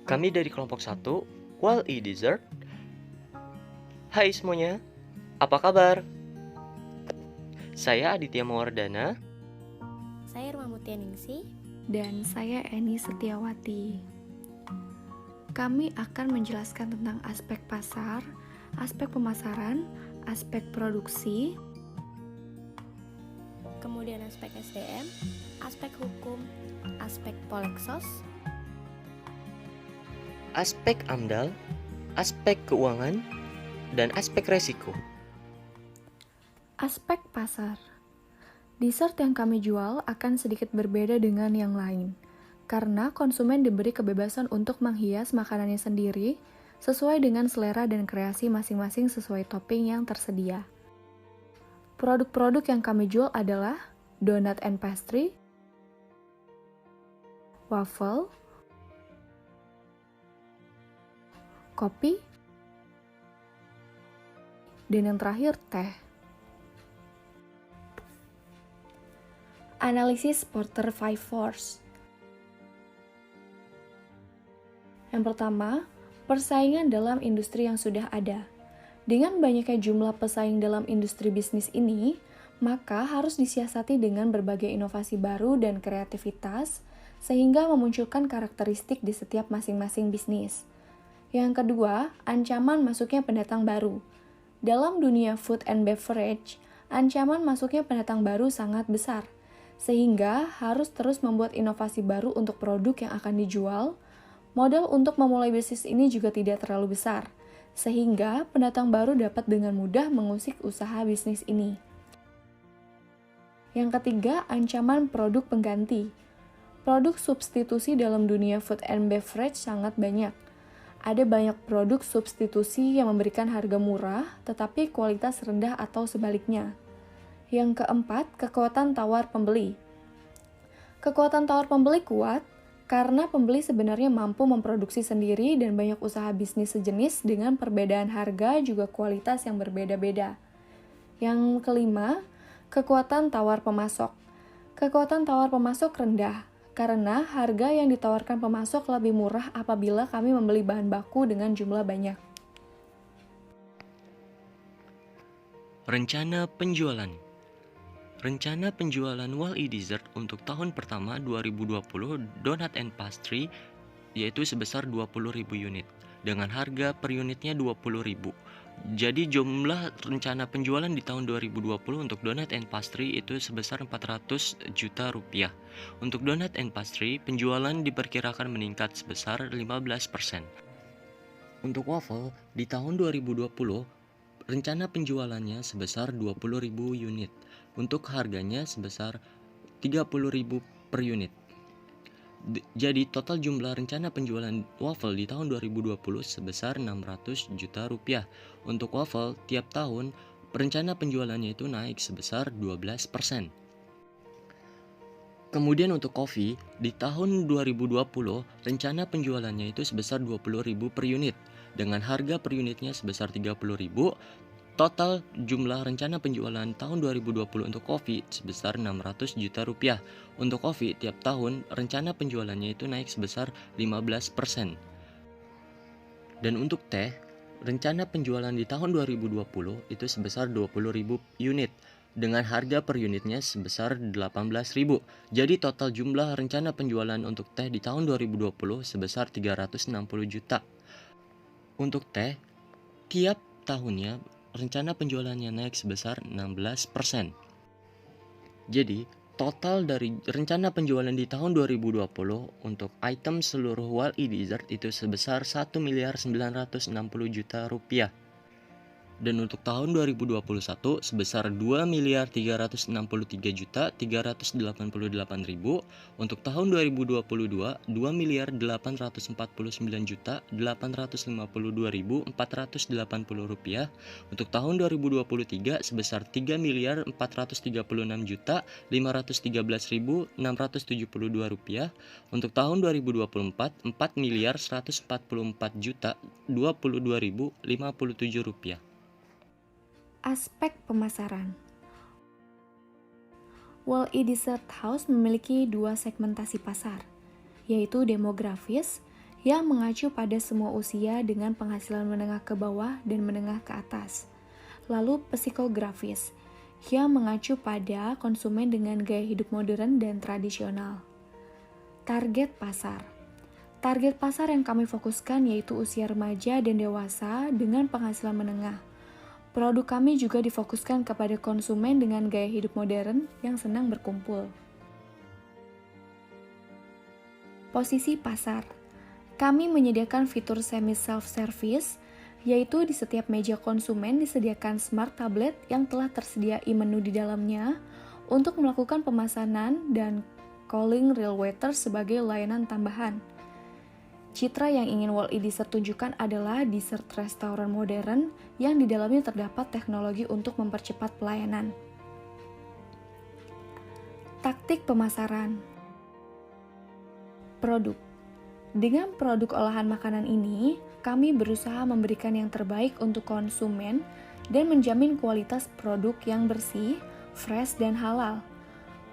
Kami dari kelompok 1, Wall-E Dessert. Hai semuanya, apa kabar? Saya Aditya Mawardana. Saya Irma Mutianingsih. Dan saya Eni Setiawati. Kami akan menjelaskan tentang aspek pasar, aspek pemasaran, aspek produksi, Kemudian aspek SDM, aspek hukum, aspek Polexos, Aspek AMDAL, aspek keuangan, dan aspek resiko. aspek pasar. Dessert yang kami jual akan sedikit berbeda dengan yang lain, karena konsumen diberi kebebasan untuk menghias makanannya sendiri sesuai dengan selera dan kreasi masing-masing sesuai topping yang tersedia. Produk-produk yang kami jual adalah donat and pastry, waffle, kopi, dan yang terakhir teh. Analisis Porter 5 Force. Yang pertama, persaingan dalam industri yang sudah ada. Dengan banyaknya jumlah pesaing dalam industri bisnis ini, maka harus disiasati dengan berbagai inovasi baru dan kreativitas, sehingga memunculkan karakteristik di setiap masing-masing bisnis. Yang kedua, ancaman masuknya pendatang baru. Dalam dunia food and beverage, ancaman masuknya pendatang baru sangat besar, sehingga harus terus membuat inovasi baru untuk produk yang akan dijual. Modal untuk memulai bisnis ini juga tidak terlalu besar, sehingga pendatang baru dapat dengan mudah mengusik usaha bisnis ini. Yang ketiga, ancaman produk pengganti. Produk substitusi dalam dunia food and beverage sangat banyak. Ada banyak produk substitusi yang memberikan harga murah, tetapi kualitas rendah atau sebaliknya. Yang keempat, kekuatan tawar pembeli. Kekuatan tawar pembeli kuat karena pembeli sebenarnya mampu memproduksi sendiri dan banyak usaha bisnis sejenis dengan perbedaan harga juga kualitas yang berbeda-beda. Yang kelima, kekuatan tawar pemasok. Kekuatan tawar pemasok rendah karena harga yang ditawarkan pemasok lebih murah apabila kami membeli bahan baku dengan jumlah banyak. Rencana penjualan. Rencana penjualan Wall-E Dessert untuk tahun pertama 2020 Donut and Pastry yaitu sebesar 20.000 unit dengan harga per unitnya 20.000. Jadi jumlah rencana penjualan di tahun 2020 untuk Donut and Pastry itu sebesar 400 juta rupiah. Untuk Donut and Pastry, penjualan diperkirakan meningkat sebesar 15%. Untuk waffle, di tahun 2020, rencana penjualannya sebesar 20.000 unit. Untuk harganya sebesar 30.000 per unit. Jadi total jumlah rencana penjualan waffle di tahun 2020 sebesar 600 juta rupiah. Untuk waffle tiap tahun rencana penjualannya itu naik sebesar 12%. Kemudian untuk kopi, di tahun 2020 rencana penjualannya itu sebesar 20.000 per unit dengan harga per unitnya sebesar 30.000. Total jumlah rencana penjualan tahun 2020 untuk kopi sebesar 600 juta rupiah. Untuk kopi tiap tahun rencana penjualannya itu naik sebesar 15%. Dan untuk teh, rencana penjualan di tahun 2020 itu sebesar 20.000 unit dengan harga per unitnya sebesar 18.000. Jadi total jumlah rencana penjualan untuk teh di tahun 2020 sebesar 360 juta. Untuk teh, tiap tahunnya rencana penjualannya naik sebesar 16%. Jadi, total dari rencana penjualan di tahun 2020 untuk item seluruh Wall-E Dessert itu sebesar 1.960 juta rupiah. Dan untuk tahun 2021 sebesar 2.363.388.000. Untuk tahun 2022 2.849.852.480 rupiah. Untuk tahun 2023 sebesar 3.436.513.672 rupiah. Untuk tahun 2024 4.144.022.057 rupiah. Aspek pemasaran. Wall-E Dessert House memiliki dua segmentasi pasar, yaitu demografis yang mengacu pada semua usia dengan penghasilan menengah ke bawah dan menengah ke atas. Lalu psikografis, yang mengacu pada konsumen dengan gaya hidup modern dan tradisional. Target pasar. Target pasar yang kami fokuskan yaitu usia remaja dan dewasa dengan penghasilan menengah. Produk kami juga difokuskan kepada konsumen dengan gaya hidup modern yang senang berkumpul. Posisi pasar. Kami menyediakan fitur semi self-service, yaitu di setiap meja konsumen disediakan smart tablet yang telah tersedia e-menu di dalamnya untuk melakukan pemesanan dan calling real waiter sebagai layanan tambahan. Citra yang ingin Wall E Dessert tunjukkan adalah dessert restoran modern yang di dalamnya terdapat teknologi untuk mempercepat pelayanan. Taktik pemasaran. Produk. Dengan produk olahan makanan ini, kami berusaha memberikan yang terbaik untuk konsumen dan menjamin kualitas produk yang bersih, fresh, dan halal.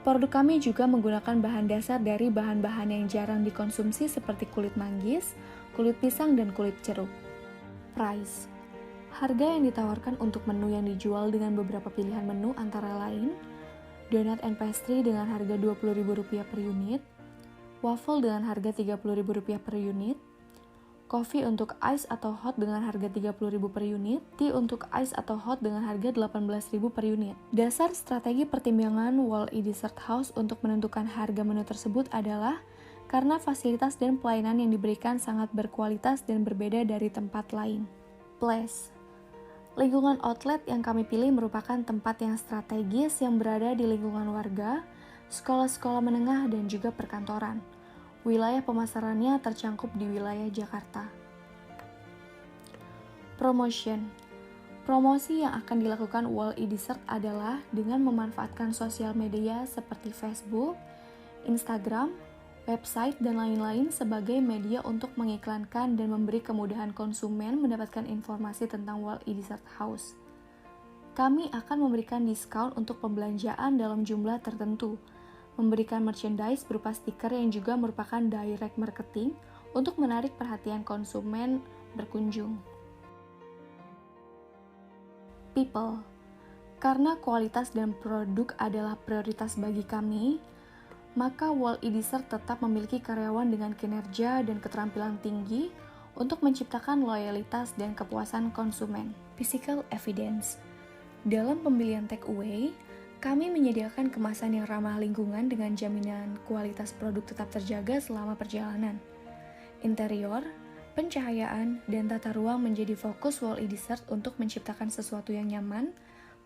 Produk kami juga menggunakan bahan dasar dari bahan-bahan yang jarang dikonsumsi seperti kulit manggis, kulit pisang, dan kulit jeruk. Price. Harga yang ditawarkan untuk menu yang dijual dengan beberapa pilihan menu antara lain donat and pastry dengan harga Rp20.000 per unit, waffle dengan harga Rp30.000 per unit, kopi untuk ice atau hot dengan harga Rp30.000 per unit, tea untuk ice atau hot dengan harga Rp18.000 per unit. Dasar strategi pertimbangan Wall E Dessert House untuk menentukan harga menu tersebut adalah karena fasilitas dan pelayanan yang diberikan sangat berkualitas dan berbeda dari tempat lain. Place. Lingkungan outlet yang kami pilih merupakan tempat yang strategis yang berada di lingkungan warga, sekolah-sekolah menengah, dan juga perkantoran. Wilayah pemasarannya tercangkup di wilayah Jakarta. Promotion. Promosi yang akan dilakukan Wall E Dessert adalah dengan memanfaatkan sosial media seperti Facebook, Instagram, website, dan lain-lain sebagai media untuk mengiklankan dan memberi kemudahan konsumen mendapatkan informasi tentang Wall E Dessert House. Kami akan memberikan diskon untuk pembelanjaan dalam jumlah tertentu, memberikan merchandise berupa stiker yang juga merupakan direct marketing untuk menarik perhatian konsumen berkunjung. People. Karena kualitas dan produk adalah prioritas bagi kami, maka Wall E Dessert tetap memiliki karyawan dengan kinerja dan keterampilan tinggi untuk menciptakan loyalitas dan kepuasan konsumen. Physical evidence. Dalam pembelian take away, kami menyediakan kemasan yang ramah lingkungan dengan jaminan kualitas produk tetap terjaga selama perjalanan. Interior, pencahayaan, dan tata ruang menjadi fokus Wall E Dessert untuk menciptakan sesuatu yang nyaman,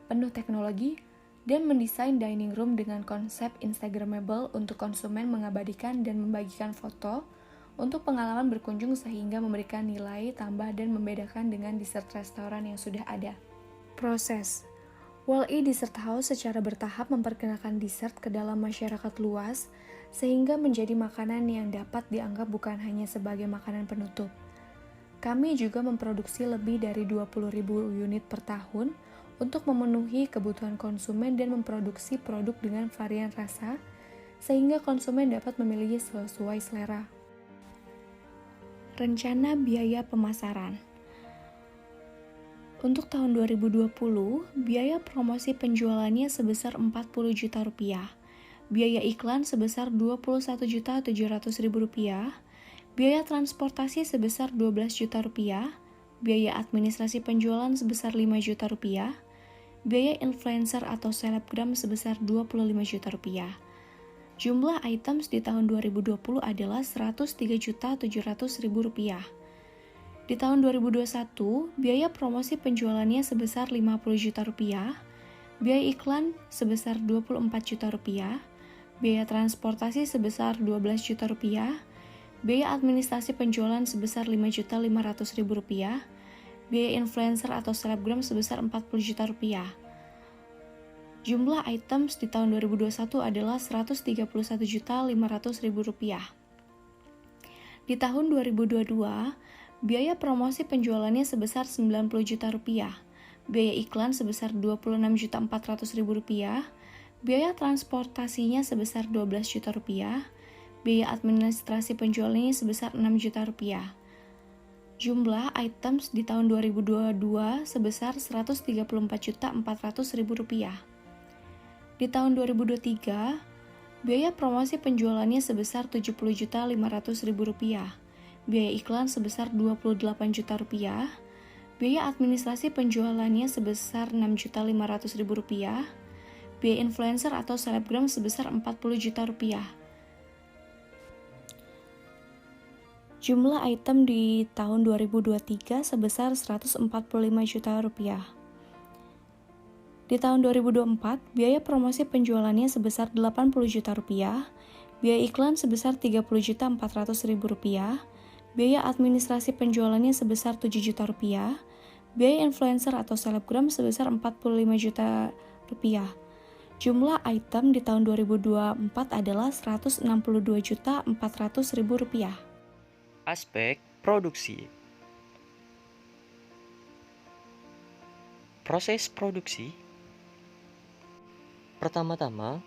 penuh teknologi, dan mendesain dining room dengan konsep Instagramable untuk konsumen mengabadikan dan membagikan foto untuk pengalaman berkunjung sehingga memberikan nilai tambah dan membedakan dengan dessert restoran yang sudah ada. Proses. Wall E Dessert House secara bertahap memperkenalkan dessert ke dalam masyarakat luas sehingga menjadi makanan yang dapat dianggap bukan hanya sebagai makanan penutup. Kami juga memproduksi lebih dari 20.000 unit per tahun untuk memenuhi kebutuhan konsumen dan memproduksi produk dengan varian rasa sehingga konsumen dapat memilih sesuai selera. Rencana biaya pemasaran. Untuk tahun 2020, biaya promosi penjualannya sebesar Rp40 juta, biaya iklan sebesar Rp21.700.000, biaya transportasi sebesar Rp12 juta, biaya administrasi penjualan sebesar Rp5 juta, biaya influencer atau selebgram sebesar Rp25 juta. Jumlah items di tahun 2020 adalah Rp103.700.000. Di tahun 2021, biaya promosi penjualannya sebesar Rp50 juta, biaya iklan sebesar Rp24 juta, biaya transportasi sebesar Rp12 juta, biaya administrasi penjualan sebesar Rp5.500.000, biaya influencer atau selebgram sebesar Rp40 juta. Jumlah items di tahun 2021 adalah Rp131.500.000. Di tahun 2022, biaya promosi penjualannya sebesar Rp90 juta, biaya iklan sebesar Rp26.400.000, biaya transportasinya sebesar Rp12 juta, Biaya administrasi penjualannya sebesar 6 juta rupiah. Jumlah items di tahun 2022 sebesar 134.400.000 rupiah. Di tahun 2023, biaya promosi penjualannya sebesar 70.500.000 rupiah. Biaya iklan sebesar 28 juta rupiah. Biaya administrasi penjualannya sebesar 6.500.000 rupiah. Biaya influencer atau selebgram sebesar 40 juta rupiah. Jumlah item di tahun 2023 sebesar 145 juta rupiah. Di tahun 2024, biaya promosi penjualannya sebesar 80 juta rupiah, biaya iklan sebesar 30.400.000 rupiah, biaya administrasi penjualannya sebesar 7 juta rupiah, biaya influencer atau selebgram sebesar 45 juta rupiah. Jumlah item di tahun 2024 adalah 162.400.000 rupiah. Aspek produksi. Proses produksi. Pertama-tama,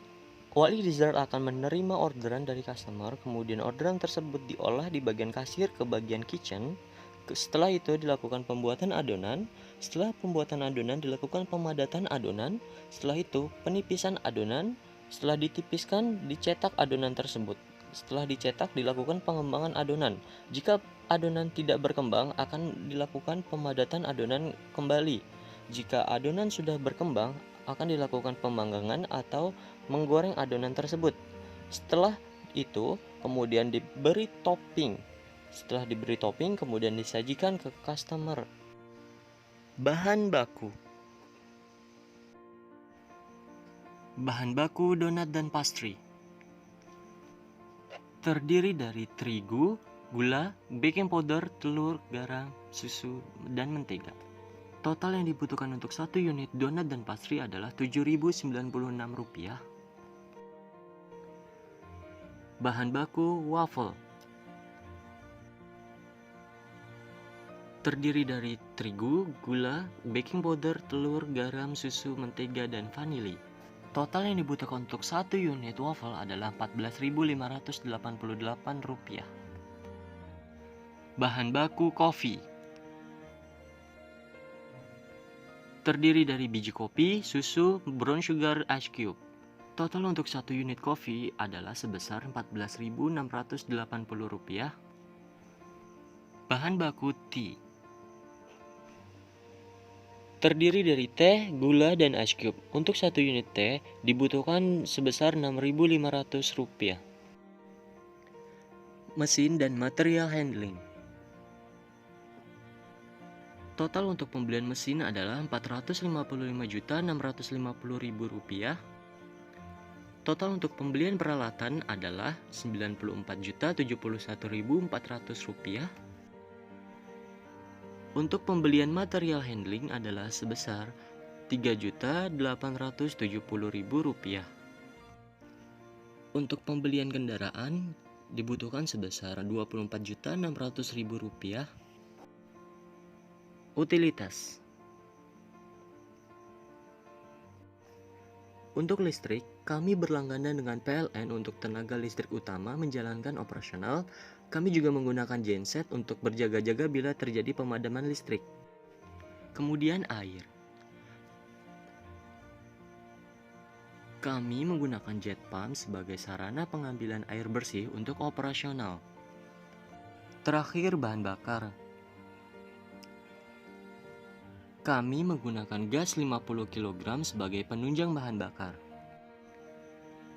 Wali Dessert akan menerima orderan dari customer, kemudian orderan tersebut diolah di bagian kasir ke bagian kitchen. Setelah itu dilakukan pembuatan adonan. Setelah pembuatan adonan dilakukan pemadatan adonan. Setelah itu penipisan adonan. Setelah ditipiskan, dicetak adonan tersebut. Setelah dicetak, dilakukan pengembangan adonan. Jika adonan tidak berkembang, akan dilakukan pemadatan adonan kembali. Jika adonan sudah berkembang, akan dilakukan pemanggangan atau menggoreng adonan tersebut. Setelah itu, kemudian diberi topping. Setelah diberi topping, kemudian disajikan ke customer. Bahan baku. Bahan baku donat dan pastry. Terdiri dari terigu, gula, baking powder, telur, garam, susu, dan mentega. Total yang dibutuhkan untuk 1 unit donat dan pastry adalah Rp7.096. Bahan baku waffle. Terdiri dari terigu, gula, baking powder, telur, garam, susu, mentega, dan vanili. Total yang dibutuhkan untuk 1 unit waffle adalah Rp14.588. Bahan baku kopi. Terdiri dari biji kopi, susu, brown sugar, ice cube. Total untuk 1 unit kopi adalah sebesar Rp14.680. Bahan baku tea. Terdiri dari teh, gula, dan ice cube. Untuk 1 unit teh dibutuhkan sebesar Rp6.500. Mesin dan material handling. Total untuk pembelian mesin adalah Rp455.650.000. Total untuk pembelian peralatan adalah Rp94.071.400. Untuk pembelian material handling adalah sebesar Rp3.870.000. Untuk pembelian kendaraan dibutuhkan sebesar Rp24.600.000. Utilitas. Untuk listrik, kami berlangganan dengan PLN untuk tenaga listrik utama menjalankan operasional. Kami juga menggunakan genset untuk berjaga-jaga bila terjadi pemadaman listrik. Kemudian air. Kami menggunakan jet pump sebagai sarana pengambilan air bersih untuk operasional. Terakhir, bahan bakar. Kami menggunakan gas 50 kg sebagai penunjang bahan bakar.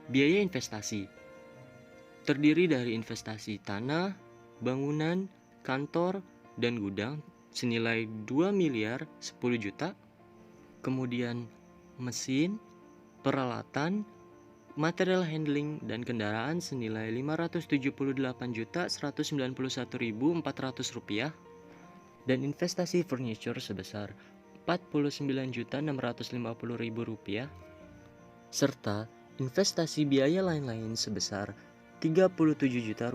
Biaya investasi terdiri dari investasi tanah, bangunan, kantor, dan gudang senilai Rp2.010.000.000. Kemudian mesin, peralatan, material handling, dan kendaraan senilai Rp578.191.400. Dan investasi furniture sebesar Rp49.650.000. Serta investasi biaya lain-lain sebesar Rp37 juta.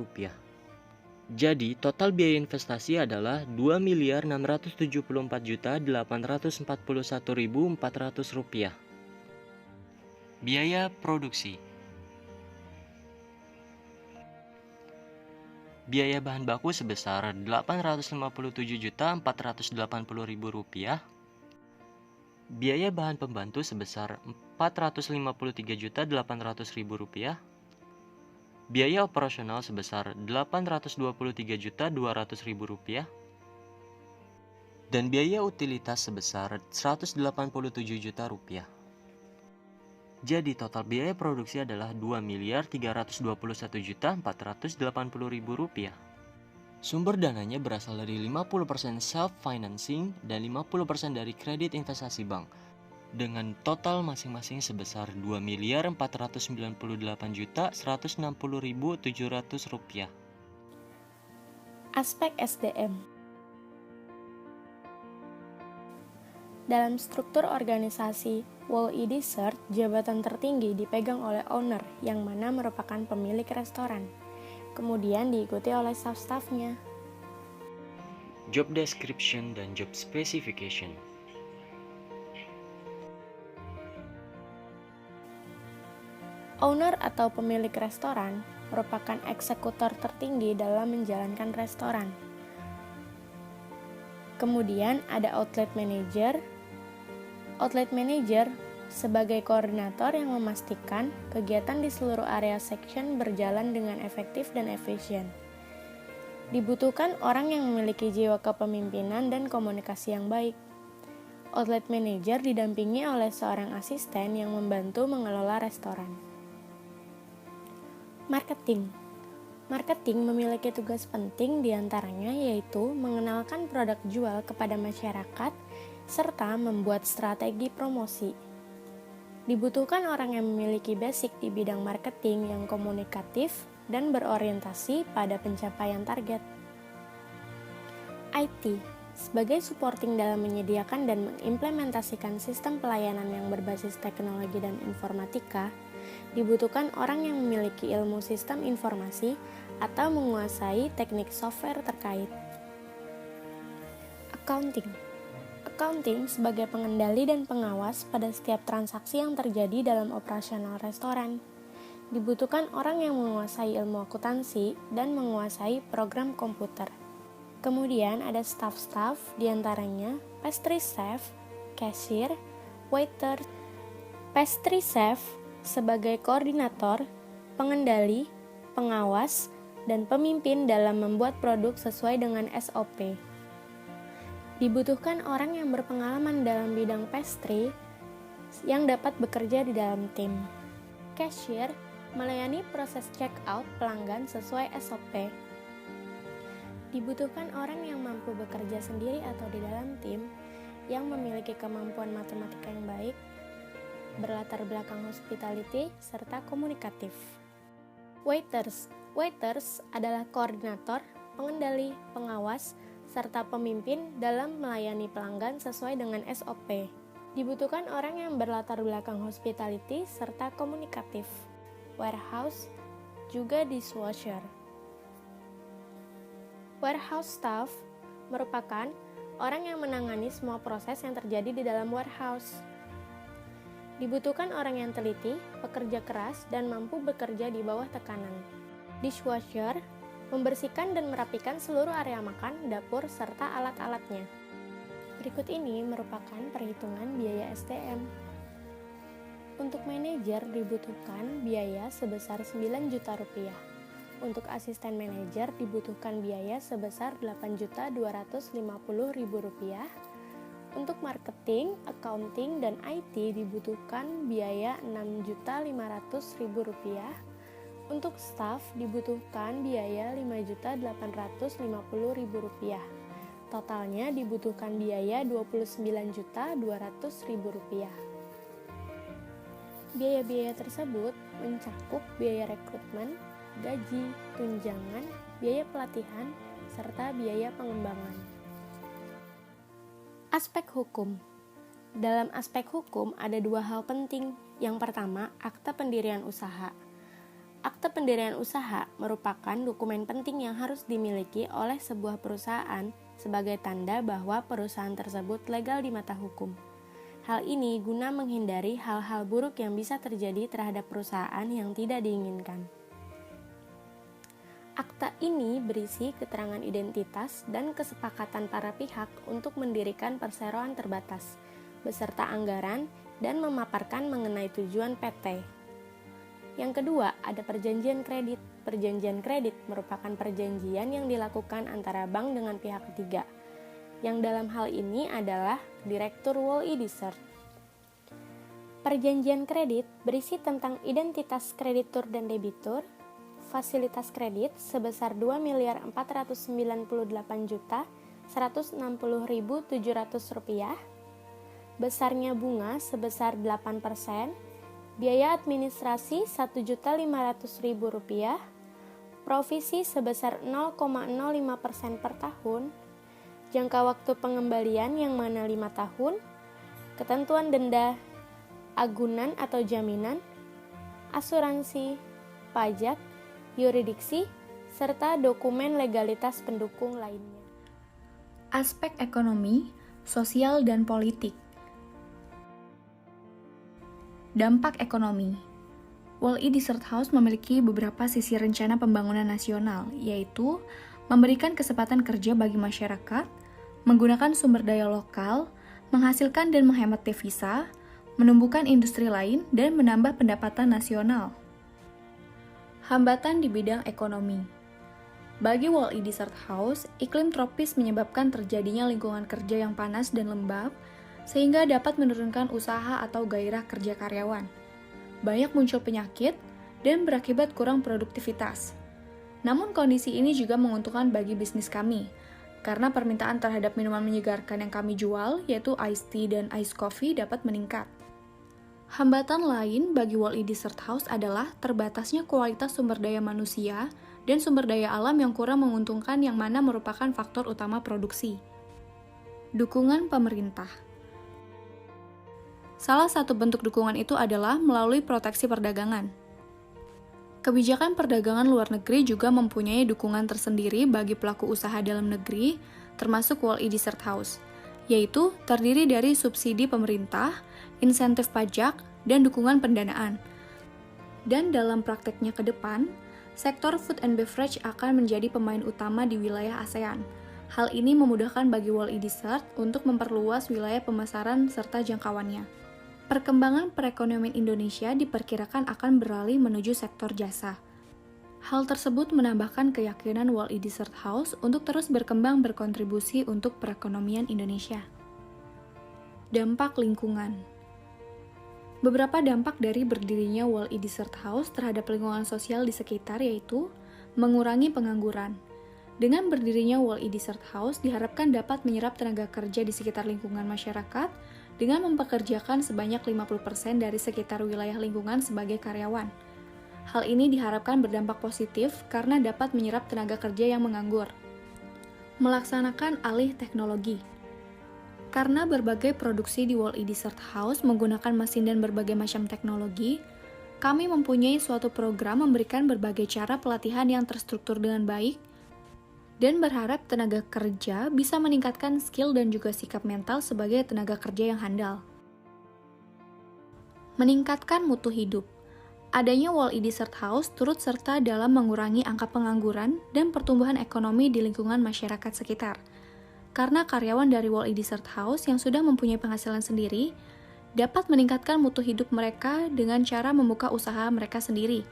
Jadi total biaya investasi adalah Rp2.674.841.400. Biaya produksi. Biaya bahan baku sebesar Rp857.480.000. Biaya bahan pembantu sebesar Rp453.800.000. Biaya operasional sebesar Rp823.200.000. Dan biaya utilitas sebesar Rp187 juta. Jadi total biaya produksi adalah Rp2.321.480.000. Sumber dananya berasal dari 50% self-financing dan 50% dari kredit investasi bank, dengan total masing-masing sebesar Rp2.498.160.700. Aspek SDM. Dalam struktur organisasi, WOL-ID Search, jabatan tertinggi dipegang oleh owner yang mana merupakan pemilik restoran. Kemudian diikuti oleh staff-staffnya. Job description dan job specification. Owner atau pemilik restoran merupakan eksekutor tertinggi dalam menjalankan restoran. Kemudian ada outlet manager. Outlet manager sebagai koordinator yang memastikan kegiatan di seluruh area section berjalan dengan efektif dan efisien. Dibutuhkan orang yang memiliki jiwa kepemimpinan dan komunikasi yang baik. Outlet manager didampingi oleh seorang asisten yang membantu mengelola restoran. Marketing. Marketing memiliki tugas penting diantaranya yaitu mengenalkan produk jual kepada masyarakat serta membuat strategi promosi. Dibutuhkan orang yang memiliki basic di bidang marketing yang komunikatif dan berorientasi pada pencapaian target. IT sebagai supporting dalam menyediakan dan mengimplementasikan sistem pelayanan yang berbasis teknologi dan informatika, dibutuhkan orang yang memiliki ilmu sistem informasi atau menguasai teknik software terkait. Accounting. Accounting sebagai pengendali dan pengawas pada setiap transaksi yang terjadi dalam operasional restoran. Dibutuhkan orang yang menguasai ilmu akuntansi dan menguasai program komputer. Kemudian ada staff-staff, diantaranya pastry chef, cashier, waiter. Pastry chef sebagai koordinator, pengendali, pengawas, dan pemimpin dalam membuat produk sesuai dengan SOP. Dibutuhkan orang yang berpengalaman dalam bidang pastry yang dapat bekerja di dalam tim. Cashier melayani proses check-out pelanggan sesuai SOP. Dibutuhkan orang yang mampu bekerja sendiri atau di dalam tim, yang memiliki kemampuan matematika yang baik, berlatar belakang hospitality, serta komunikatif. Waiters. Waiters adalah koordinator, pengendali, pengawas, serta pemimpin dalam melayani pelanggan sesuai dengan SOP. Dibutuhkan orang yang berlatar belakang hospitality serta komunikatif. Warehouse, juga dishwasher. Warehouse staff merupakan orang yang menangani semua proses yang terjadi di dalam warehouse. Dibutuhkan orang yang teliti, pekerja keras, dan mampu bekerja di bawah tekanan. Dishwasher membersihkan dan merapikan seluruh area makan, dapur, serta alat-alatnya. Berikut ini merupakan perhitungan biaya SDM. Untuk manajer dibutuhkan biaya sebesar Rp9 juta. Untuk asisten manajer dibutuhkan biaya sebesar Rp8.250.000. Untuk marketing, accounting, dan IT dibutuhkan biaya Rp6.500.000. Untuk staf dibutuhkan biaya Rp5.850.000. Totalnya dibutuhkan biaya Rp29.200.000. Biaya-biaya tersebut mencakup biaya rekrutmen, gaji, tunjangan, biaya pelatihan, serta biaya pengembangan. Aspek hukum. Dalam aspek hukum ada dua hal penting. Yang pertama, akta pendirian usaha. Akta pendirian usaha merupakan dokumen penting yang harus dimiliki oleh sebuah perusahaan sebagai tanda bahwa perusahaan tersebut legal di mata hukum. Hal ini guna menghindari hal-hal buruk yang bisa terjadi terhadap perusahaan yang tidak diinginkan. Akta ini berisi keterangan identitas dan kesepakatan para pihak untuk mendirikan perseroan terbatas, beserta anggaran dan memaparkan mengenai tujuan PT. Yang kedua, ada perjanjian kredit. Perjanjian kredit merupakan perjanjian yang dilakukan antara bank dengan pihak ketiga, yang dalam hal ini adalah Direktur Wall-E Desert. Perjanjian kredit berisi tentang identitas kreditur dan debitur, fasilitas kredit sebesar Rp2.498.160.700, besarnya bunga sebesar 8%, biaya administrasi Rp1.500.000, provisi sebesar 0,05% per tahun, jangka waktu pengembalian yang mana 5 tahun, ketentuan denda, agunan atau jaminan, asuransi, pajak, yurisdiksi, serta dokumen legalitas pendukung lainnya. Aspek ekonomi, sosial, dan politik. Dampak ekonomi. Wall-E Desert House memiliki beberapa sisi rencana pembangunan nasional, yaitu memberikan kesempatan kerja bagi masyarakat, menggunakan sumber daya lokal, menghasilkan dan menghemat devisa, menumbuhkan industri lain, dan menambah pendapatan nasional. Hambatan di bidang ekonomi. Bagi Wall-E Desert House, iklim tropis menyebabkan terjadinya lingkungan kerja yang panas dan lembab, sehingga dapat menurunkan usaha atau gairah kerja karyawan. Banyak muncul penyakit dan berakibat kurang produktivitas. Namun kondisi ini juga menguntungkan bagi bisnis kami, karena permintaan terhadap minuman menyegarkan yang kami jual, yaitu iced tea dan iced coffee, dapat meningkat. Hambatan lain bagi Wall-E Desert House adalah terbatasnya kualitas sumber daya manusia dan sumber daya alam yang kurang menguntungkan, yang mana merupakan faktor utama produksi. Dukungan pemerintah. Salah satu bentuk dukungan itu adalah melalui proteksi perdagangan. Kebijakan perdagangan luar negeri juga mempunyai dukungan tersendiri bagi pelaku usaha dalam negeri, termasuk Wall-E Desert House, yaitu terdiri dari subsidi pemerintah, insentif pajak, dan dukungan pendanaan. Dan dalam prakteknya ke depan, sektor food and beverage akan menjadi pemain utama di wilayah ASEAN. Hal ini memudahkan bagi Wall-E Desert untuk memperluas wilayah pemasaran serta jangkauannya. Perkembangan perekonomian Indonesia diperkirakan akan beralih menuju sektor jasa. Hal tersebut menambahkan keyakinan Wall-E Desert House untuk terus berkembang berkontribusi untuk perekonomian Indonesia. Dampak lingkungan. Beberapa dampak dari berdirinya Wall-E Desert House terhadap lingkungan sosial di sekitar yaitu mengurangi pengangguran. Dengan berdirinya Wall-E Desert House diharapkan dapat menyerap tenaga kerja di sekitar lingkungan masyarakat dengan mempekerjakan sebanyak 50% dari sekitar wilayah lingkungan sebagai karyawan. Hal ini diharapkan berdampak positif karena dapat menyerap tenaga kerja yang menganggur. Melaksanakan alih teknologi. Karena berbagai produksi di Wall-E Desert House menggunakan mesin dan berbagai macam teknologi, kami mempunyai suatu program memberikan berbagai cara pelatihan yang terstruktur dengan baik, dan berharap tenaga kerja bisa meningkatkan skill dan juga sikap mental sebagai tenaga kerja yang handal. Meningkatkan mutu hidup. Adanya Wall-E Desert House turut serta dalam mengurangi angka pengangguran dan pertumbuhan ekonomi di lingkungan masyarakat sekitar. Karena karyawan dari Wall-E Desert House yang sudah mempunyai penghasilan sendiri dapat meningkatkan mutu hidup mereka dengan cara membuka usaha mereka sendiri,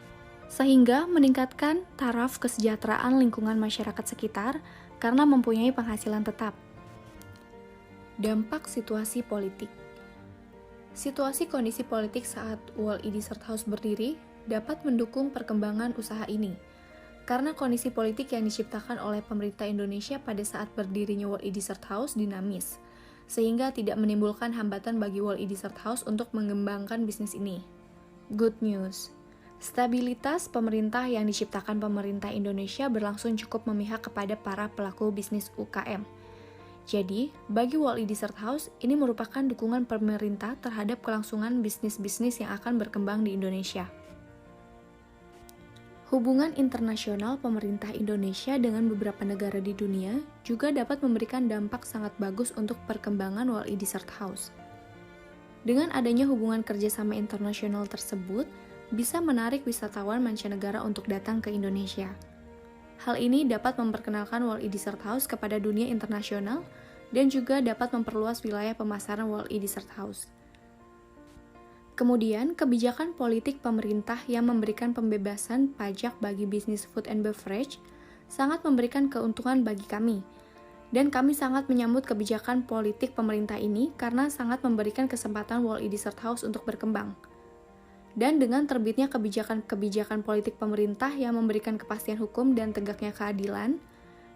sehingga meningkatkan taraf kesejahteraan lingkungan masyarakat sekitar karena mempunyai penghasilan tetap. Dampak situasi politik. Situasi kondisi politik saat Wall-E Desert House berdiri dapat mendukung perkembangan usaha ini, karena kondisi politik yang diciptakan oleh pemerintah Indonesia pada saat berdirinya Wall-E Desert House dinamis, sehingga tidak menimbulkan hambatan bagi Wall-E Desert House untuk mengembangkan bisnis ini. Good news. Stabilitas pemerintah yang diciptakan pemerintah Indonesia berlangsung cukup memihak kepada para pelaku bisnis UKM. Jadi, bagi Wall-E Desert House, ini merupakan dukungan pemerintah terhadap kelangsungan bisnis-bisnis yang akan berkembang di Indonesia. Hubungan internasional pemerintah Indonesia dengan beberapa negara di dunia juga dapat memberikan dampak sangat bagus untuk perkembangan Wall-E Desert House. Dengan adanya hubungan kerjasama internasional tersebut, bisa menarik wisatawan mancanegara untuk datang ke Indonesia. Hal ini dapat memperkenalkan Wall-E Dessert House kepada dunia internasional dan juga dapat memperluas wilayah pemasaran Wall-E Dessert House. Kemudian, kebijakan politik pemerintah yang memberikan pembebasan pajak bagi bisnis food and beverage sangat memberikan keuntungan bagi kami. Dan kami sangat menyambut kebijakan politik pemerintah ini karena sangat memberikan kesempatan Wall-E Dessert House untuk berkembang. Dan dengan terbitnya kebijakan politik pemerintah yang memberikan kepastian hukum dan tegaknya keadilan,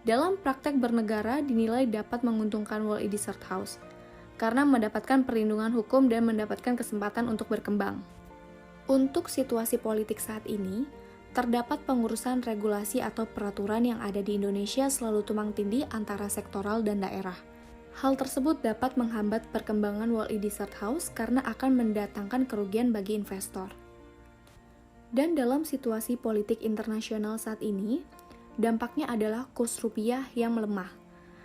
dalam praktek bernegara dinilai dapat menguntungkan Wall-E Dessert House karena mendapatkan perlindungan hukum dan mendapatkan kesempatan untuk berkembang. Untuk situasi politik saat ini, terdapat pengurusan regulasi atau peraturan yang ada di Indonesia selalu tumpang tindih antara sektoral dan daerah. Hal tersebut dapat menghambat perkembangan Wall-E Dessert House karena akan mendatangkan kerugian bagi investor. Dan dalam situasi politik internasional saat ini, dampaknya adalah kurs rupiah yang melemah.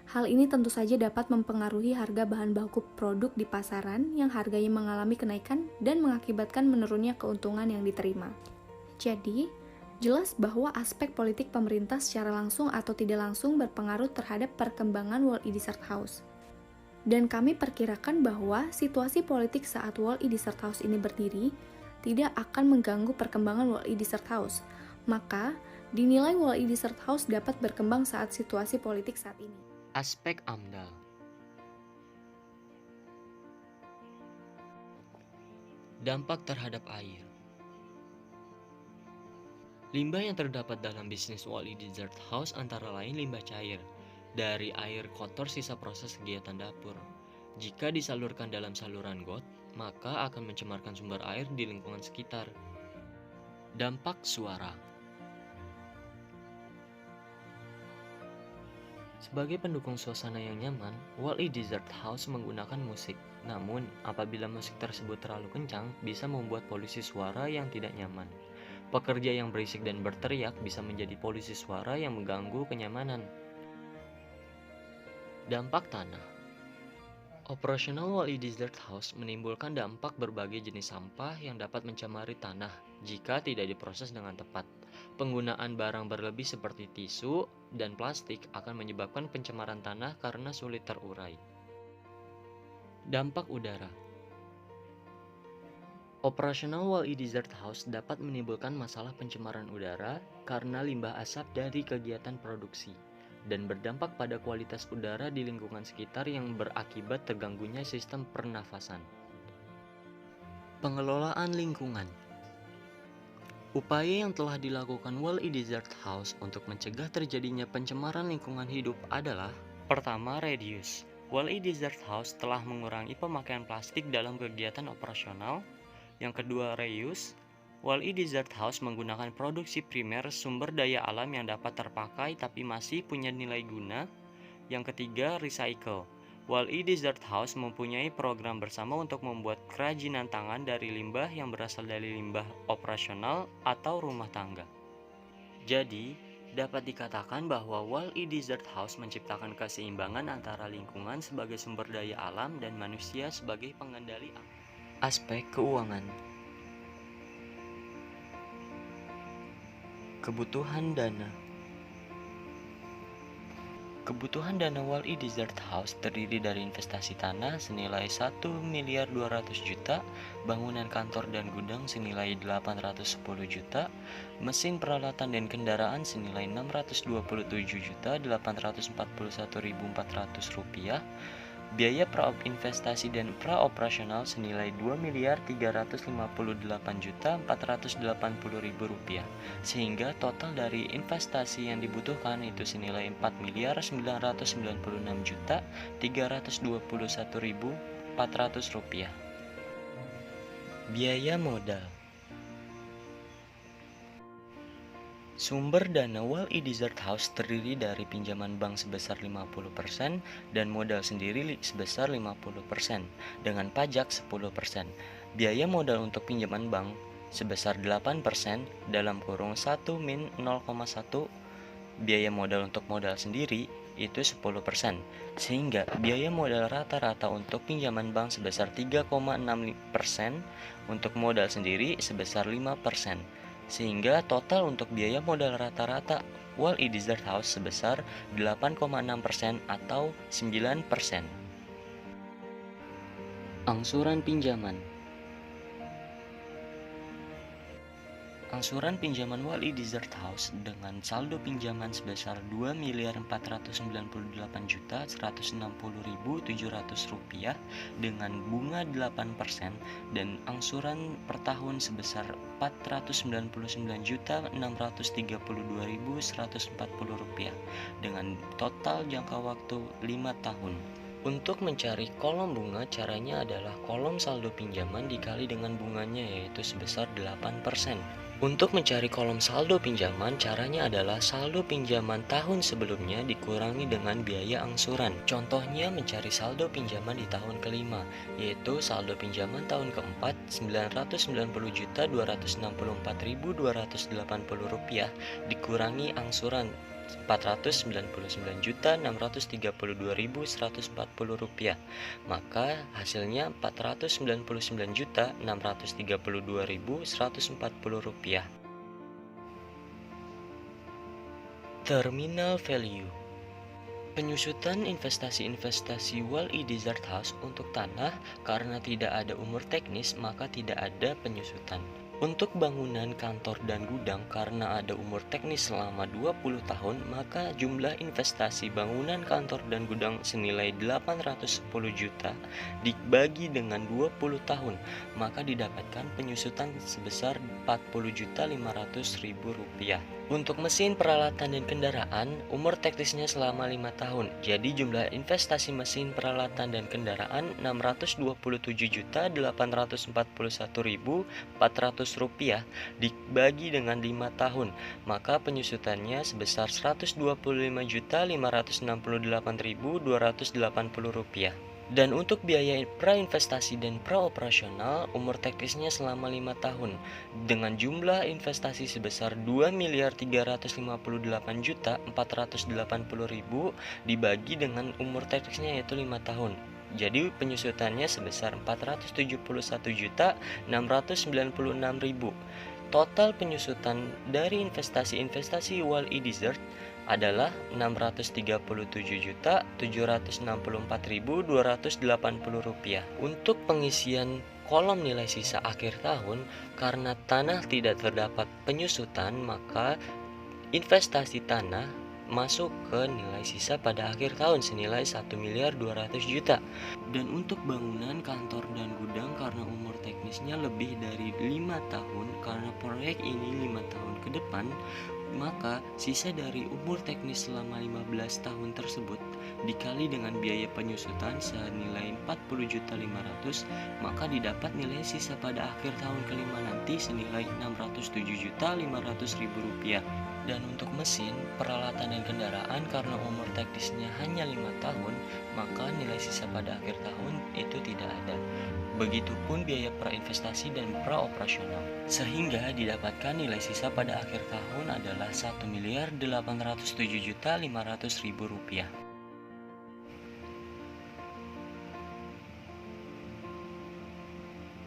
Hal ini tentu saja dapat mempengaruhi harga bahan baku produk di pasaran yang harganya mengalami kenaikan dan mengakibatkan menurunnya keuntungan yang diterima. Jadi, jelas bahwa aspek politik pemerintah secara langsung atau tidak langsung berpengaruh terhadap perkembangan Wall-E Dessert House. Dan kami perkirakan bahwa situasi politik saat Wall-E Dessert House ini berdiri tidak akan mengganggu perkembangan Wall-E Dessert House. Maka, dinilai Wall-E Dessert House dapat berkembang saat situasi politik saat ini. Aspek AMDAL. Dampak terhadap air. Limbah yang terdapat dalam bisnis Wall-E Dessert House antara lain limbah cair dari air kotor sisa proses kegiatan dapur. Jika disalurkan dalam saluran got, maka akan mencemarkan sumber air di lingkungan sekitar. Dampak suara. Sebagai pendukung suasana yang nyaman, Wall-E Dessert House menggunakan musik. Namun, apabila musik tersebut terlalu kencang, bisa membuat polusi suara yang tidak nyaman. Pekerja yang berisik dan berteriak bisa menjadi polusi suara yang mengganggu kenyamanan. Dampak tanah. Operasional Wall-E Dessert House menimbulkan dampak berbagai jenis sampah yang dapat mencemari tanah jika tidak diproses dengan tepat. Penggunaan barang berlebih seperti tisu dan plastik akan menyebabkan pencemaran tanah karena sulit terurai. Dampak udara. Operasional Wall-E Dessert House dapat menimbulkan masalah pencemaran udara karena limbah asap dari kegiatan produksi dan berdampak pada kualitas udara di lingkungan sekitar yang berakibat terganggunya sistem pernafasan. Pengelolaan lingkungan. Upaya yang telah dilakukan Wall-E Dessert House untuk mencegah terjadinya pencemaran lingkungan hidup adalah: pertama, reduce. Wall-E Dessert House telah mengurangi pemakaian plastik dalam kegiatan operasional. Yang kedua, reuse. Wall-E Dessert House menggunakan produksi primer sumber daya alam yang dapat terpakai tapi masih punya nilai guna. Yang ketiga, recycle. Wall-E Dessert House mempunyai program bersama untuk membuat kerajinan tangan dari limbah yang berasal dari limbah operasional atau rumah tangga. Jadi, dapat dikatakan bahwa Wall-E Dessert House menciptakan keseimbangan antara lingkungan sebagai sumber daya alam dan manusia sebagai pengendali alam. Aspek keuangan. Kebutuhan dana. Kebutuhan dana Wall-E Dessert House terdiri dari investasi tanah senilai 1.200.000.000, bangunan kantor dan gudang senilai 810 juta, mesin peralatan dan kendaraan senilai 627.841.400 rupiah, biaya investasi dan praoperasional senilai 2.358.480.000 rupiah, sehingga total dari investasi yang dibutuhkan itu senilai 4.996.321.400 rupiah. Biaya modal. Sumber dana Wall-E Dessert House terdiri dari pinjaman bank sebesar 50% dan modal sendiri sebesar 50% dengan pajak 10%. Biaya modal untuk pinjaman bank sebesar 8% dalam kurung 1 min 0,1. Biaya modal untuk modal sendiri itu 10%, sehingga biaya modal rata-rata untuk pinjaman bank sebesar 3,6%, untuk modal sendiri sebesar 5%. Sehingga total untuk biaya modal rata-rata Wall-E Desert House sebesar 8,6% atau 9%. Angsuran pinjaman. Angsuran pinjaman Wall-E Desert House dengan saldo pinjaman sebesar Rp2.499.160.700 dengan bunga 8% dan angsuran per tahun sebesar Rp499.632.140 dengan total jangka waktu 5 tahun. Untuk mencari kolom bunga, caranya adalah kolom saldo pinjaman dikali dengan bunganya, yaitu sebesar 8%. Untuk mencari kolom saldo pinjaman, caranya adalah saldo pinjaman tahun sebelumnya dikurangi dengan biaya angsuran. Contohnya mencari saldo pinjaman di tahun kelima, yaitu saldo pinjaman tahun keempat Rp990.264.280 dikurangi angsuran Rp499.632.140, maka hasilnya Rp499.632.140. Terminal value. Penyusutan investasi-investasi Wall-E Desert House untuk tanah karena tidak ada umur teknis maka tidak ada penyusutan. Untuk bangunan, kantor, dan gudang karena ada umur teknis selama 20 tahun, maka jumlah investasi bangunan, kantor, dan gudang senilai 810 juta dibagi dengan 20 tahun, maka didapatkan penyusutan sebesar Rp40.500.000. Untuk mesin, peralatan, dan kendaraan, umur teknisnya selama 5 tahun. Jadi jumlah investasi mesin, peralatan, dan kendaraan Rp627.841.400 dibagi dengan 5 tahun, maka penyusutannya sebesar Rp125.568.280. Dan untuk biaya prainvestasi dan praoperasional, umur teknisnya selama 5 tahun dengan jumlah investasi sebesar Rp2.358.480.000 dibagi dengan umur teknisnya yaitu 5 tahun. Jadi penyusutannya sebesar Rp471.696.000. Total penyusutan dari investasi-investasi Wall-E Desert adalah Rp637.764.280. Untuk pengisian kolom nilai sisa akhir tahun, karena tanah tidak terdapat penyusutan, maka investasi tanah masuk ke nilai sisa pada akhir tahun senilai Rp1.200.000.000. Dan untuk bangunan, kantor, dan gudang karena umur teknisnya lebih dari 5 tahun, karena proyek ini 5 tahun ke depan, maka sisa dari umur teknis selama 15 tahun tersebut dikali dengan biaya penyusutan senilai Rp40.500.000, maka didapat nilai sisa pada akhir tahun kelima nanti senilai Rp607.500.000. Dan untuk mesin, peralatan, dan kendaraan karena umur teknisnya hanya 5 tahun, maka nilai sisa pada akhir tahun itu tidak ada. Begitupun biaya prainvestasi dan praoperasional. Sehingga didapatkan nilai sisa pada akhir tahun adalah Rp1.807.500.000.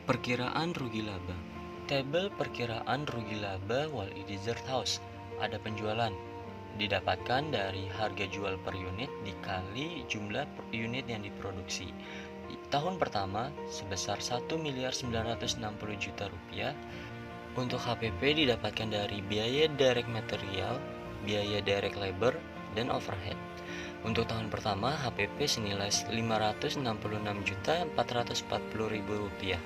Perkiraan rugi laba. Tabel perkiraan rugi laba Wall-E Desert House. Ada penjualan didapatkan dari harga jual per unit dikali jumlah unit yang diproduksi. Tahun pertama sebesar Rp1.960.000.000. Untuk HPP didapatkan dari biaya direct material, biaya direct labor, dan overhead. Untuk tahun pertama HPP senilai Rp566.440.000.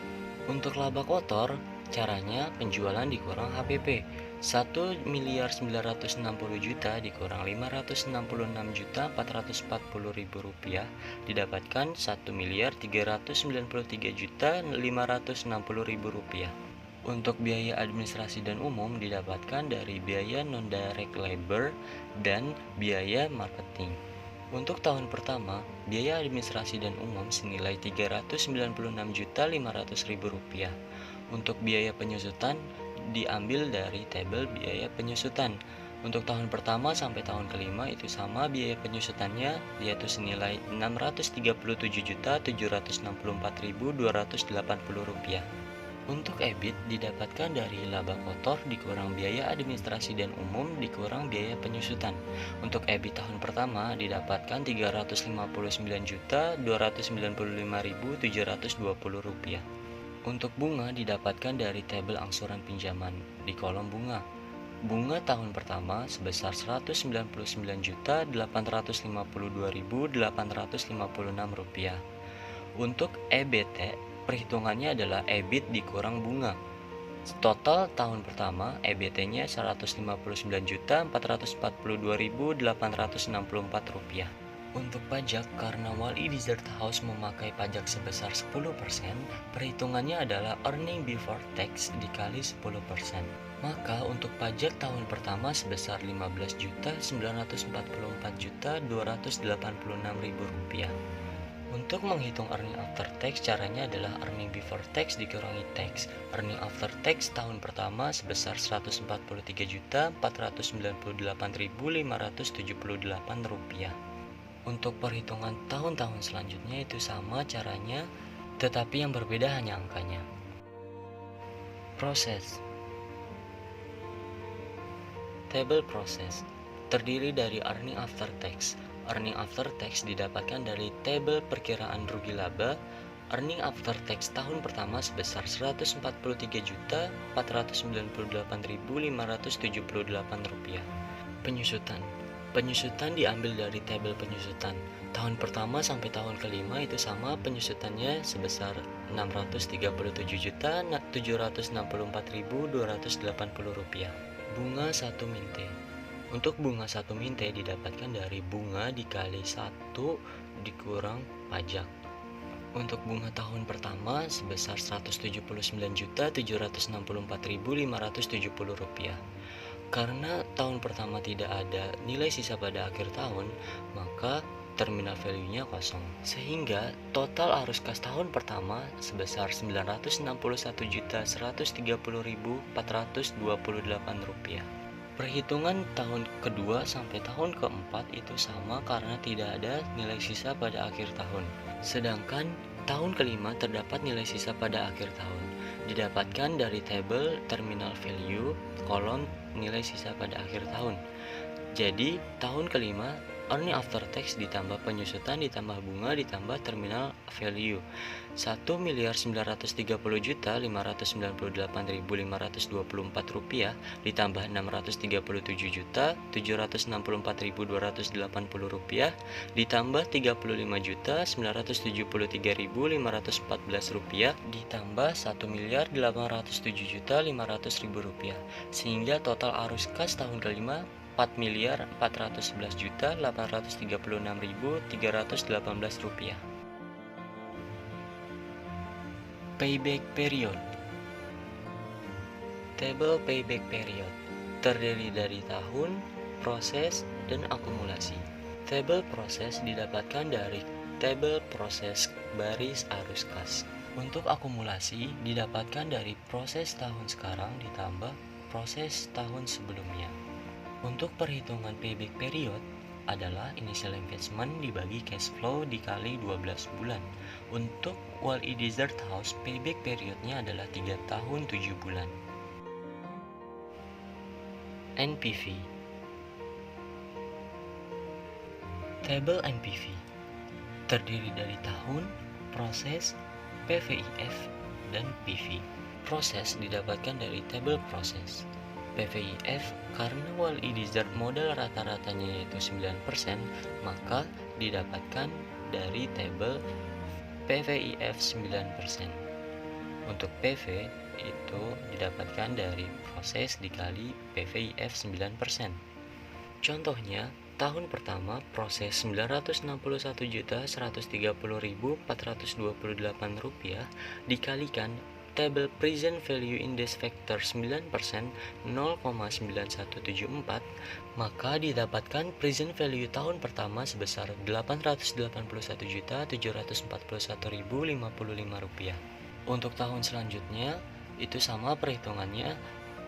Untuk laba kotor, caranya penjualan dikurang HPP. Rp1.960.000.000 dikurang Rp566.440.000 didapatkan Rp1.393.560.000. Untuk biaya administrasi dan umum didapatkan dari biaya non-direct labor dan biaya marketing. Untuk tahun pertama, biaya administrasi dan umum senilai Rp396.500.000. Untuk biaya penyusutan diambil dari tabel biaya penyusutan. Untuk tahun pertama sampai tahun kelima itu sama biaya penyusutannya, yaitu senilai Rp637.764.280. Untuk EBIT didapatkan dari laba kotor dikurang biaya administrasi dan umum dikurang biaya penyusutan. Untuk EBIT tahun pertama didapatkan Rp359.295.720. Untuk bunga didapatkan dari tabel angsuran pinjaman di kolom bunga. Bunga tahun pertama sebesar Rp199.852.856. Untuk EBT, perhitungannya adalah EBIT dikurang bunga. Total tahun pertama EBT-nya Rp159.442.864. Untuk pajak, karena Wall-E Dessert House memakai pajak sebesar 10%, perhitungannya adalah earning before tax dikali 10%. Maka untuk pajak tahun pertama sebesar Rp15.944.286.000. Untuk menghitung earning after tax, caranya adalah earning before tax dikurangi tax. Earning after tax tahun pertama sebesar Rp143.498.578. Untuk perhitungan tahun-tahun selanjutnya itu sama caranya, tetapi yang berbeda hanya angkanya. Proses. Table proses terdiri dari earning after tax. Earning after tax didapatkan dari tabel perkiraan rugi laba. Earning after tax tahun pertama sebesar Rp143.498.578. Penyusutan. Penyusutan diambil dari tabel penyusutan. Tahun pertama sampai tahun kelima itu sama, penyusutannya sebesar Rp637.764.280. Bunga 1 minte. Untuk bunga 1 minte didapatkan dari bunga dikali 1 dikurang pajak. Untuk bunga tahun pertama sebesar Rp179.764.570. Karena tahun pertama tidak ada nilai sisa pada akhir tahun, maka terminal value-nya kosong. Sehingga total arus kas tahun pertama sebesar Rp961.130.428. Perhitungan tahun kedua sampai tahun keempat itu sama karena tidak ada nilai sisa pada akhir tahun. Sedangkan tahun kelima terdapat nilai sisa pada akhir tahun. Didapatkan dari tabel terminal value kolom nilai sisa pada akhir tahun. Jadi tahun kelima earning after tax ditambah penyusutan ditambah bunga ditambah terminal value Rp1.930.598.524 ditambah Rp637.764.280 ditambah Rp35.973.514 ditambah Rp1.807.500.000 sehingga total arus kas tahun kelima Rp4.411.836.318. Payback period. Tabel payback period terdiri dari tahun, proses, dan akumulasi. Tabel proses didapatkan dari tabel proses baris arus kas. Untuk akumulasi didapatkan dari proses tahun sekarang ditambah proses tahun sebelumnya. Untuk perhitungan payback period adalah initial investment dibagi cash flow dikali 12 bulan. Untuk Wall-E Dessert House, payback periodnya adalah 3 tahun 7 bulan. NPV. Tabel NPV terdiri dari tahun, proses, PVIF, dan PV. Proses didapatkan dari tabel proses. PVIF karena Wall-E Dessert modal rata-ratanya yaitu 9%, maka didapatkan dari tabel PVIF 9%. Untuk PV itu didapatkan dari proses dikali PVIF 9%. Contohnya, tahun pertama proses Rp961.130.428 dikalikan tabel present value index factor 9% 0,9174, maka didapatkan present value tahun pertama sebesar Rp881.741.055. Untuk tahun selanjutnya itu sama perhitungannya,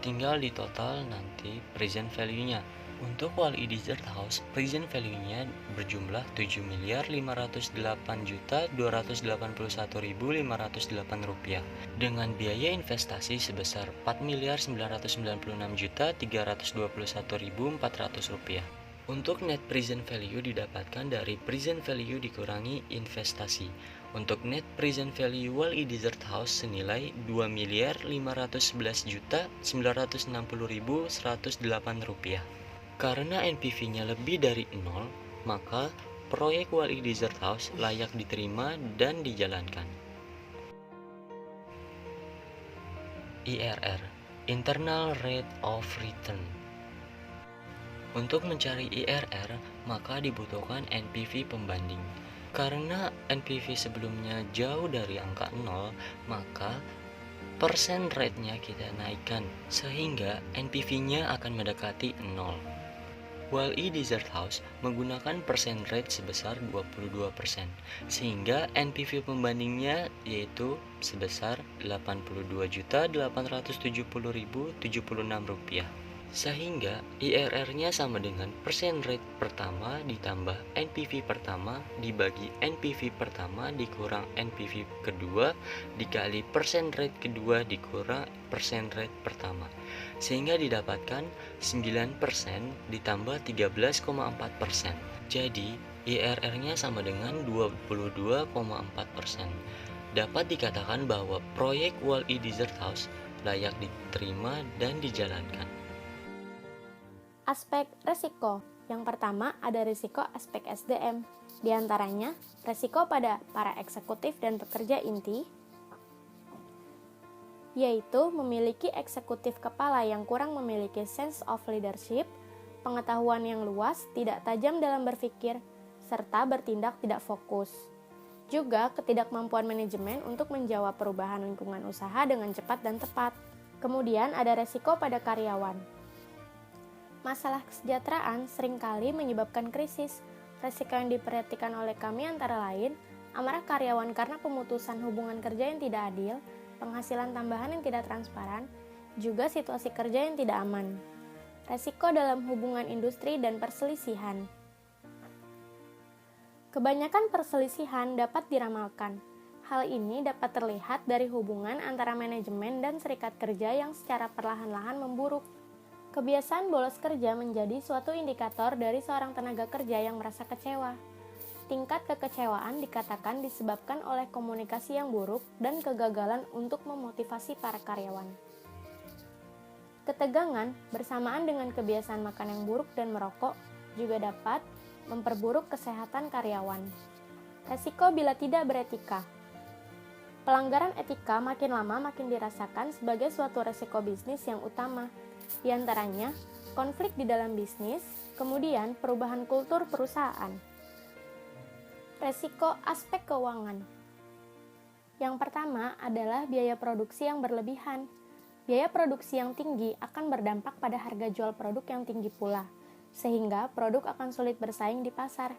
tinggal di total nanti present value-nya. Untuk Wall-E Desert House, present value-nya berjumlah 7.508.281.508 rupiah dengan biaya investasi sebesar 4.996.321.400 rupiah. Untuk net present value didapatkan dari present value dikurangi investasi. Untuk net present value Wall-E Desert House senilai 2.511.960.108 rupiah. Karena NPV-nya lebih dari 0, maka proyek Wall-E Desert House layak diterima dan dijalankan. IRR, Internal Rate of Return. Untuk mencari IRR, maka dibutuhkan NPV pembanding. Karena NPV sebelumnya jauh dari angka 0, maka persen rate-nya kita naikkan, sehingga NPV-nya akan mendekati 0. Wall-E Desert House menggunakan persen rate sebesar 22%, sehingga NPV pembandingnya yaitu sebesar Rp82.870.076, sehingga IRR-nya sama dengan persen rate pertama ditambah NPV pertama dibagi NPV pertama dikurang NPV kedua dikali persen rate kedua dikurang persen rate pertama, sehingga didapatkan 9% ditambah 13,4%. Jadi IRR-nya sama dengan 22,4%. Dapat dikatakan bahwa proyek Wall-E Desert House layak diterima dan dijalankan. Aspek resiko. Yang pertama ada risiko aspek SDM. Di antaranya, risiko pada para eksekutif dan pekerja inti, yaitu memiliki eksekutif kepala yang kurang memiliki sense of leadership, pengetahuan yang luas, tidak tajam dalam berpikir, serta bertindak tidak fokus. Juga ketidakmampuan manajemen untuk menjawab perubahan lingkungan usaha dengan cepat dan tepat. Kemudian ada resiko pada karyawan. Masalah kesejahteraan seringkali menyebabkan krisis. Risiko yang diperhatikan oleh kami antara lain, amarah karyawan karena pemutusan hubungan kerja yang tidak adil, penghasilan tambahan yang tidak transparan, juga situasi kerja yang tidak aman. Risiko dalam hubungan industri dan perselisihan. Kebanyakan perselisihan dapat diramalkan. Hal ini dapat terlihat dari hubungan antara manajemen dan serikat kerja yang secara perlahan-lahan memburuk. Kebiasaan bolos kerja menjadi suatu indikator dari seorang tenaga kerja yang merasa kecewa. Tingkat kekecewaan dikatakan disebabkan oleh komunikasi yang buruk dan kegagalan untuk memotivasi para karyawan. Ketegangan bersamaan dengan kebiasaan makan yang buruk dan merokok juga dapat memperburuk kesehatan karyawan. Resiko bila tidak beretika. Pelanggaran etika makin lama makin dirasakan sebagai suatu resiko bisnis yang utama. Di antaranya, konflik di dalam bisnis, kemudian perubahan kultur perusahaan. Resiko aspek keuangan. Yang pertama adalah biaya produksi yang berlebihan. Biaya produksi yang tinggi akan berdampak pada harga jual produk yang tinggi pula, sehingga produk akan sulit bersaing di pasar.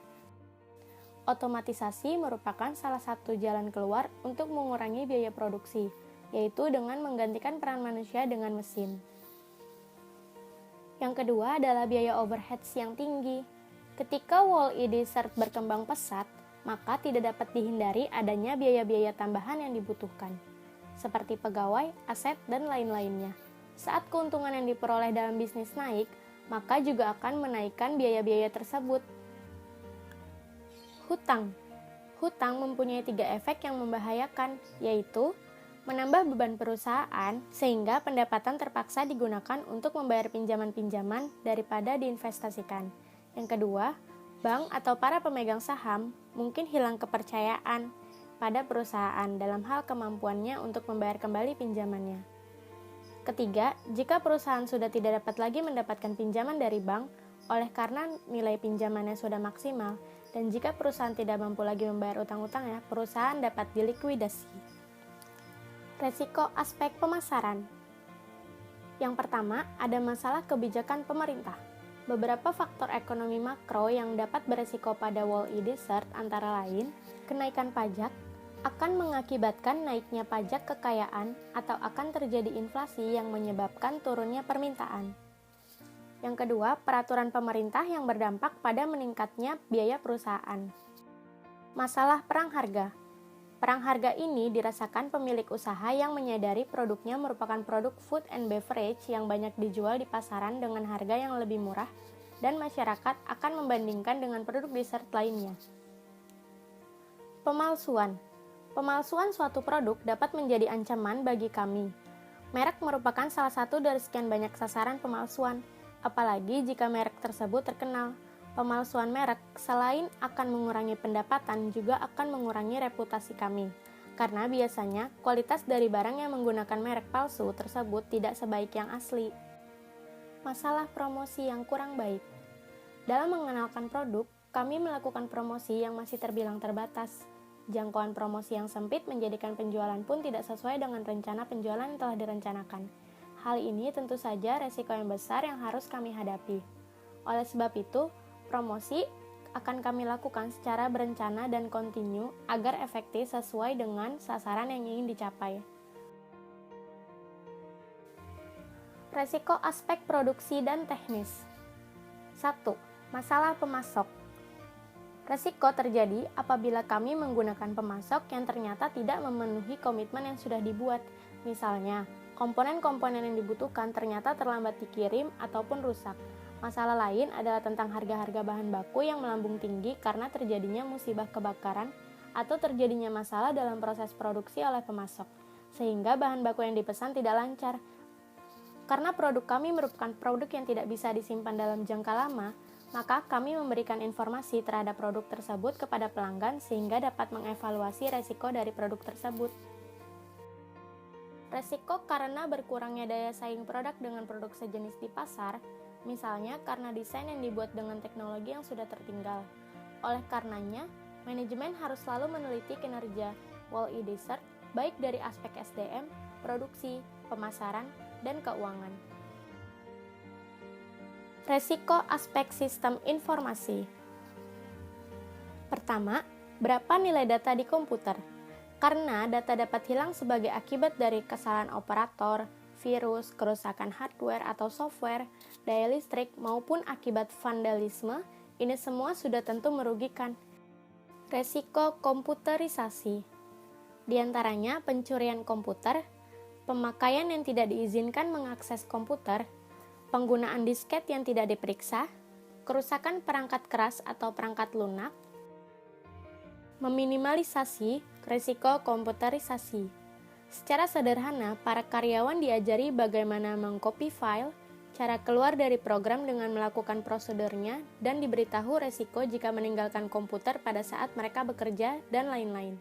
Otomatisasi merupakan salah satu jalan keluar untuk mengurangi biaya produksi, yaitu dengan menggantikan peran manusia dengan mesin. Yang kedua adalah biaya overheads yang tinggi. Ketika Wall-E Desert berkembang pesat, maka tidak dapat dihindari adanya biaya-biaya tambahan yang dibutuhkan, seperti pegawai, aset, dan lain-lainnya. Saat keuntungan yang diperoleh dalam bisnis naik, maka juga akan menaikkan biaya-biaya tersebut. Hutang. Hutang mempunyai 3 efek yang membahayakan, yaitu menambah beban perusahaan sehingga pendapatan terpaksa digunakan untuk membayar pinjaman-pinjaman daripada diinvestasikan. Yang kedua, bank atau para pemegang saham mungkin hilang kepercayaan pada perusahaan dalam hal kemampuannya untuk membayar kembali pinjamannya. Ketiga, jika perusahaan sudah tidak dapat lagi mendapatkan pinjaman dari bank oleh karena nilai pinjamannya sudah maksimal, dan jika perusahaan tidak mampu lagi membayar utang-utangnya, perusahaan dapat dilikuidasi. Resiko aspek pemasaran. Yang pertama, ada masalah kebijakan pemerintah. Beberapa faktor ekonomi makro yang dapat beresiko pada Wall-E Desert antara lain, kenaikan pajak akan mengakibatkan naiknya pajak kekayaan atau akan terjadi inflasi yang menyebabkan turunnya permintaan. Yang kedua, peraturan pemerintah yang berdampak pada meningkatnya biaya perusahaan. Masalah perang harga. Perang harga ini dirasakan pemilik usaha yang menyadari produknya merupakan produk food and beverage yang banyak dijual di pasaran dengan harga yang lebih murah dan masyarakat akan membandingkan dengan produk dessert lainnya. Pemalsuan. Pemalsuan suatu produk dapat menjadi ancaman bagi kami. Merek merupakan salah satu dari sekian banyak sasaran pemalsuan, apalagi jika merek tersebut terkenal. Pemalsuan merek selain akan mengurangi pendapatan juga akan mengurangi reputasi kami, karena biasanya kualitas dari barang yang menggunakan merek palsu tersebut tidak sebaik yang asli. Masalah promosi yang kurang baik. Dalam mengenalkan produk, kami melakukan promosi yang masih terbilang terbatas. Jangkauan promosi yang sempit menjadikan penjualan pun tidak sesuai dengan rencana penjualan yang telah direncanakan. Hal ini tentu saja resiko yang besar yang harus kami hadapi. Oleh sebab itu, promosi akan kami lakukan secara berencana dan kontinu agar efektif sesuai dengan sasaran yang ingin dicapai. Resiko aspek produksi dan teknis. 1. Masalah pemasok. Resiko terjadi apabila kami menggunakan pemasok yang ternyata tidak memenuhi komitmen yang sudah dibuat. Misalnya, komponen-komponen yang dibutuhkan ternyata terlambat dikirim ataupun rusak. Masalah lain adalah tentang harga-harga bahan baku yang melambung tinggi karena terjadinya musibah kebakaran atau terjadinya masalah dalam proses produksi oleh pemasok, sehingga bahan baku yang dipesan tidak lancar. Karena produk kami merupakan produk yang tidak bisa disimpan dalam jangka lama, maka kami memberikan informasi terhadap produk tersebut kepada pelanggan sehingga dapat mengevaluasi resiko dari produk tersebut. Resiko karena berkurangnya daya saing produk dengan produk sejenis di pasar, misalnya karena desain yang dibuat dengan teknologi yang sudah tertinggal. Oleh karenanya, manajemen harus selalu meneliti kinerja Wall-E Dessert baik dari aspek SDM, produksi, pemasaran, dan keuangan. Resiko aspek sistem informasi. Pertama, berapa nilai data di komputer? Karena data dapat hilang sebagai akibat dari kesalahan operator, virus, kerusakan hardware atau software, daya listrik, maupun akibat vandalisme, ini semua sudah tentu merugikan. Resiko komputerisasi. Di antaranya pencurian komputer, pemakaian yang tidak diizinkan mengakses komputer, penggunaan disket yang tidak diperiksa, kerusakan perangkat keras atau perangkat lunak, meminimalisasi resiko komputerisasi. Secara sederhana, para karyawan diajari bagaimana mengcopy file, cara keluar dari program dengan melakukan prosedurnya, dan diberitahu resiko jika meninggalkan komputer pada saat mereka bekerja, dan lain-lain.